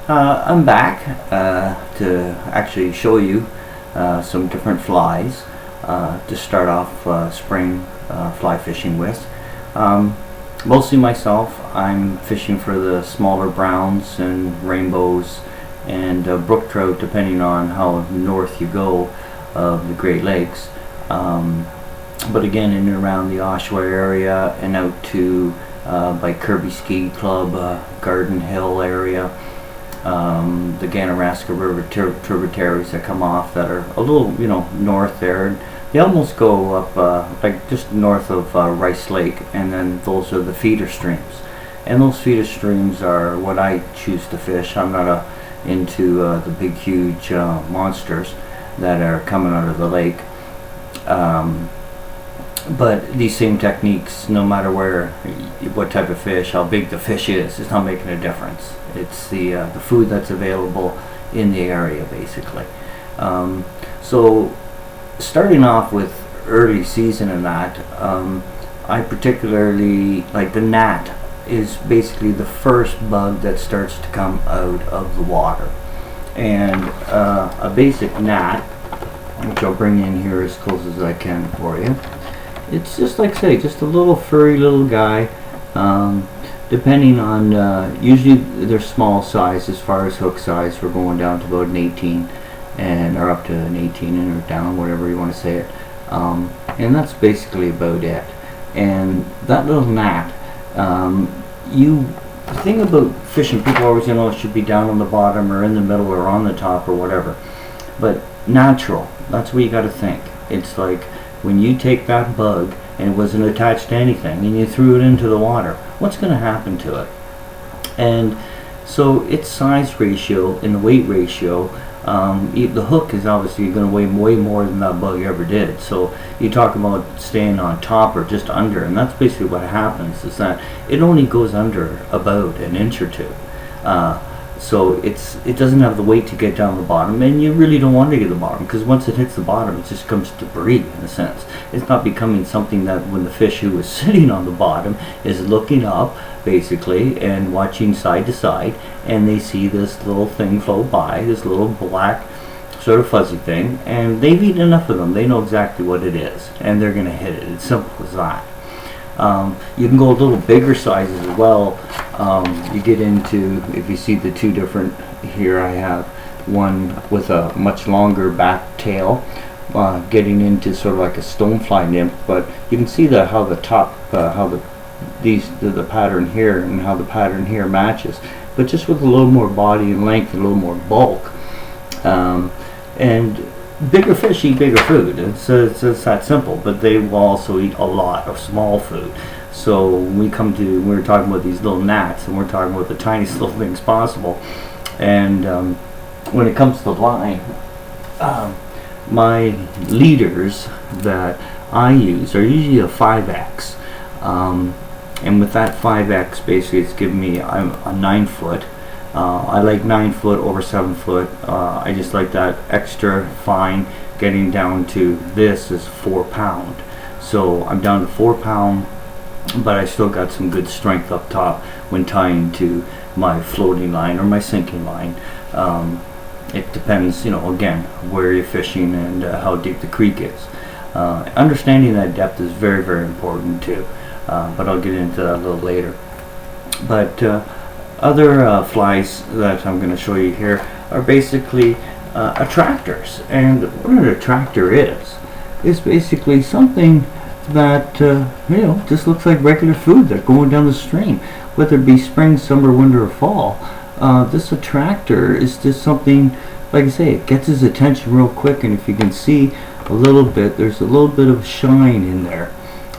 I'm back to actually show you some different flies to start off spring fly fishing with. Mostly myself, I'm fishing for the smaller browns and rainbows and brook trout, depending on how north you go of the Great Lakes. But again, in and around the Oshawa area and out to by Kirby Ski Club, Garden Hill area. The Ganaraska River tributaries that come off that are a little, north there. And they almost go up like just north of Rice Lake, and then those are the feeder streams. And those feeder streams are what I choose to fish. I'm not into the big, huge monsters that are coming out of the lake. But these same techniques, no matter what type of fish, how big the fish is, it's not making a difference. It's the food that's available in the area, basically. So starting off with early season and that, I particularly like the gnat is basically the first bug that starts to come out of the water. And a basic gnat, which I'll bring in here as close as I can for you. It's just like just a little furry little guy. Depending on, usually they're small size as far as hook size. We're going down to about an 18 or up to an 18 and or down, whatever you want to say it. And that's basically about it. And that little gnat, the thing about fishing, people always, it should be down on the bottom or in the middle or on the top or whatever. But natural, that's what you got to think. It's like when you take that bug and it wasn't attached to anything and you threw it into the water, what's going to happen to it? And so its size ratio and the weight ratio, the hook is obviously going to weigh way more than that bug ever did. So you talk about staying on top or just under, and that's basically what happens, is that it only goes under about an inch or two. So it doesn't have the weight to get down the bottom, and you really don't want to get to the bottom, because once it hits the bottom, it just becomes debris in a sense. It's not becoming something that when the fish who is sitting on the bottom is looking up basically and watching side to side, and they see this little thing float by, this little black sort of fuzzy thing, and they've eaten enough of them, they know exactly what it is, and they're going to hit it. It's simple as that. You can go a little bigger sizes as well. You get into, if you see the two different here, I have one with a much longer back tail, getting into sort of like a stonefly nymph, but you can see how the top, the pattern here and how the pattern here matches, but just with a little more body and length and a little more bulk. And bigger fish eat bigger food. It's that simple, but they will also eat a lot of small food. So when we're talking about these little gnats, and we're talking about the tiniest little things possible. And when it comes to line, my leaders that I use are usually a 5X. And with that 5X, basically it's giving me a 9 foot. I like 9 foot over 7 foot. I just like that extra fine. Getting down to this is 4 pound. So I'm down to 4 pound, but I still got some good strength up top when tying to my floating line or my sinking line. It depends, again, where you're fishing and how deep the creek is. Understanding that depth is very, very important too. But I'll get into that a little later. But other flies that I'm going to show you here are basically attractors. And what an attractor is basically something that just looks like regular food that's going down the stream, whether it be spring, summer, winter, or fall. This attractor is just something, like I say, it gets his attention real quick, and if you can see a little bit, there's a little bit of shine in there,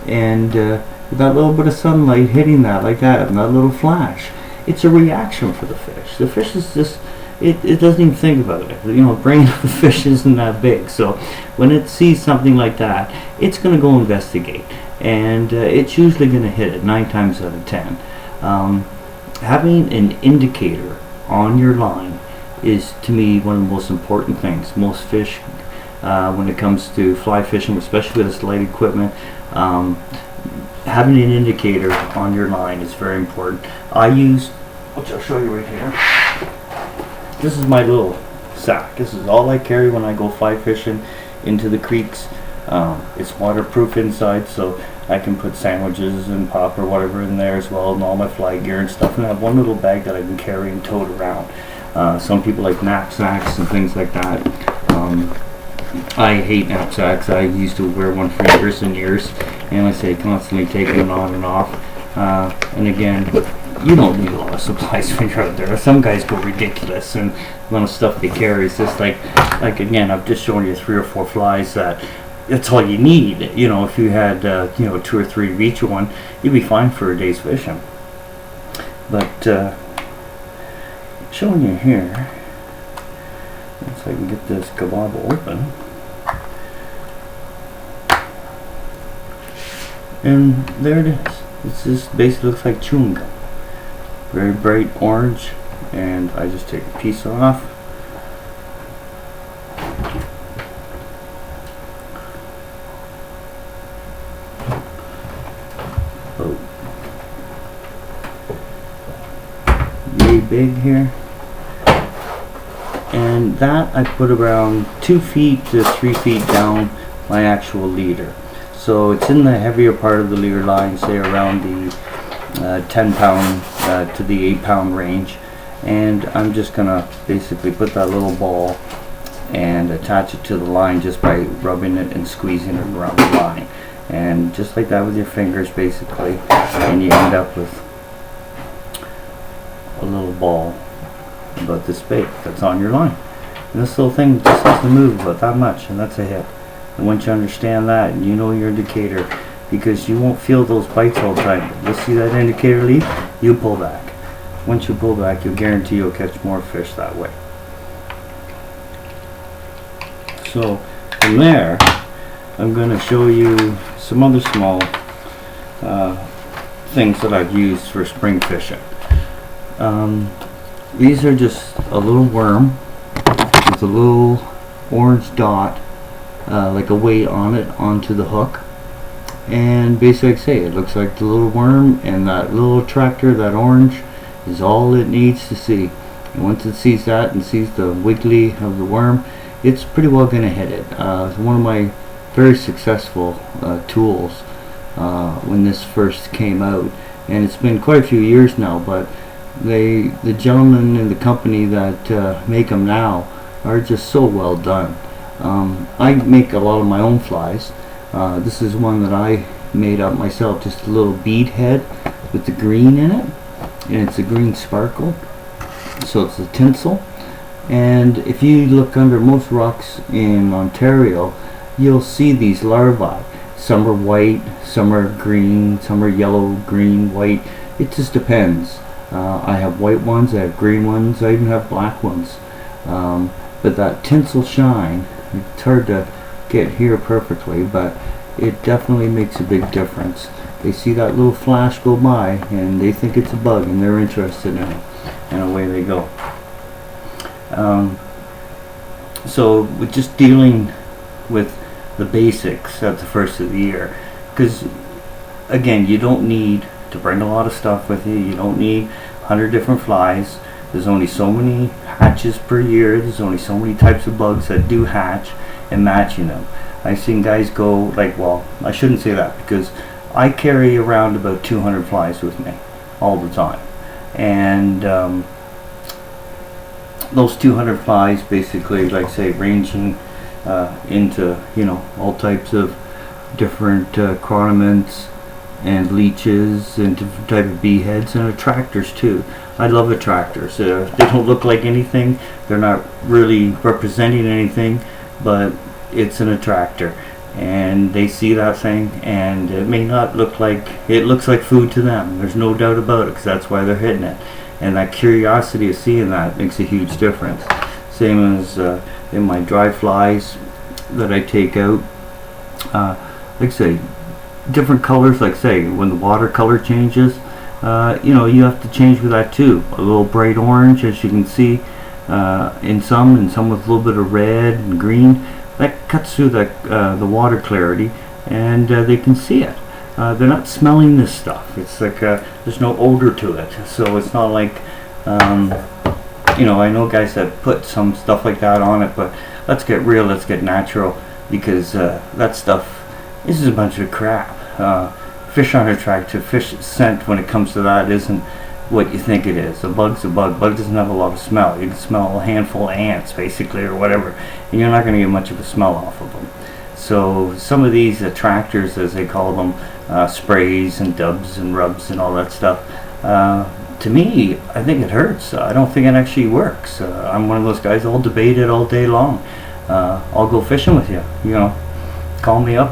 and that little bit of sunlight hitting that like that, and that little flash, it's a reaction for the fish. The fish is just, it doesn't even think about it. The brain of the fish isn't that big. So when it sees something like that, it's going to go investigate. And it's usually going to hit it 9 times out of 10. Having an indicator on your line is, to me, one of the most important things. Most fish, when it comes to fly fishing, especially with this light equipment, having an indicator on your line is very important. I use, which I'll show you right here. this is my little sack. This is all I carry when I go fly fishing into the creeks. It's waterproof inside, so I can put sandwiches and pop or whatever in there as well, and all my fly gear and stuff, and I have one little bag that I can carry and tote around. Some people like knapsacks and things like that. I hate knapsacks. I used to wear one for years and years, and I say constantly taking it on and off. And again, you don't need a lot of supplies when you're out there. Some guys go ridiculous, and the amount of stuff they carry is just like again, I've just shown you 3 or 4 flies that that's all you need. You know, if you had 2 or 3 of each one, you'd be fine for a day's fishing. But showing you here, so I can get this kabobble open, and there it is. It's just basically looks like chewing gum, very bright orange, and I just take a piece off. Really big here, and that I put around 2 feet to 3 feet down my actual leader. So it's in the heavier part of the leader line, say around the 10 pound to the 8 pound range, and I'm just gonna basically put that little ball and attach it to the line just by rubbing it and squeezing it around the line, and just like that with your fingers basically, and you end up with a little ball about this big that's on your line. And this little thing just has to move about that much, and that's a hit. And once you understand that, you know your indicator, because you won't feel those bites all the time. You'll see that indicator leave, you pull back. Once you pull back, you'll guarantee you'll catch more fish that way. So from there, I'm going to show you some other small things that I've used for spring fishing. These are just a little worm with a little orange dot, like a weight on it, onto the hook, and basically like I say, it looks like the little worm, and that little attractor, that orange, is all it needs to see. And once it sees that and sees the wiggly of the worm, it's pretty well going to hit it. It's one of my very successful tools when this first came out, and it's been quite a few years now, but the gentlemen in the company that make them now are just so well done. I make a lot of my own flies. This is one that I made up myself, just a little bead head with the green in it, and it's a green sparkle, so it's a tinsel. And if you look under most rocks in Ontario, you'll see these larvae. Some are white, some are green, some are yellow, green, white. It just depends. I have white ones, I have green ones, I even have black ones. But that tinsel shine, it's hard to get here perfectly, but it definitely makes a big difference. They see that little flash go by and they think it's a bug and they're interested in it, and away they go. So with just dealing with the basics at the first of the year, because again, you don't need to bring a lot of stuff with you. You don't need 100 different flies. There's only so many hatches per year. There's only so many types of bugs that do hatch, and matching them. I've seen guys go like, well, I shouldn't say that, because I carry around about 200 flies with me all the time, and those 200 flies basically, like say, ranging into all types of different chronoments and leeches and different type of bee heads and attractors too. I love attractors. They don't look like anything. They're not really representing anything, but it's an attractor, and they see that thing, and it may not look like, it looks like food to them. There's no doubt about it, because that's why they're hitting it. And that curiosity of seeing that makes a huge difference. Same as in my dry flies that I take out. Like I say, different colors, like say when the watercolor changes, you have to change with that too. A little bright orange, as you can see in some, and some with a little bit of red and green. That cuts through the water clarity, and they can see it. They're not smelling this stuff. It's like there's no odor to it, so it's not like I know guys that put some stuff like that on it, but let's get real, let's get natural, because that stuff, this is a bunch of crap. Fish aren't attractive. Fish scent, when it comes to that, isn't what you think it is. A bug's a bug. Bug doesn't have a lot of smell. You can smell a handful of ants, basically, or whatever, and you're not going to get much of a smell off of them. So some of these attractors, as they call them, sprays and dubs and rubs and all that stuff, to me, I think it hurts. I don't think it actually works. I'm one of those guys, I'll debate it all day long. I'll go fishing with you. Call me up,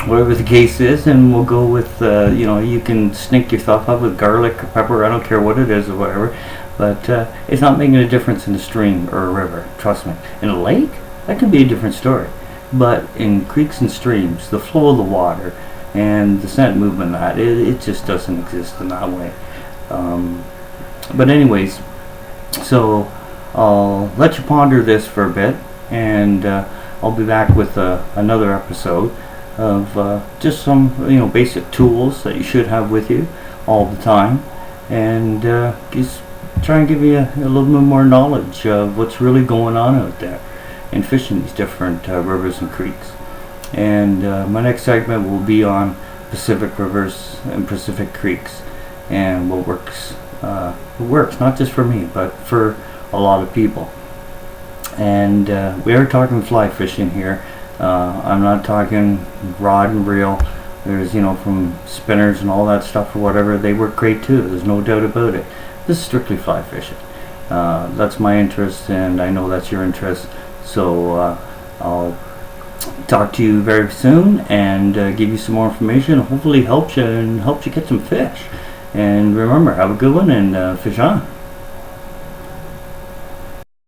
whatever the case is, and we'll go with, you can stink your stuff up with garlic or pepper, I don't care what it is or whatever, but it's not making a difference in a stream or a river, trust me. In a lake, that could be a different story. But in creeks and streams, the flow of the water and the scent movement, it just doesn't exist in that way. But anyways, so I'll let you ponder this for a bit, and I'll be back with another episode of just some basic tools that you should have with you all the time, and just try and give you a little bit more knowledge of what's really going on out there in fishing these different rivers and creeks. And my next segment will be on Pacific rivers and Pacific creeks, and what works not just for me but for a lot of people. And we are talking fly fishing here. I'm not talking rod and reel. There's from spinners and all that stuff or whatever, they work great too, there's no doubt about it. This is strictly fly fishing. That's my interest, and I know that's your interest, so I'll talk to you very soon and give you some more information. Hopefully helps you get some fish. And remember, have a good one, and fish on.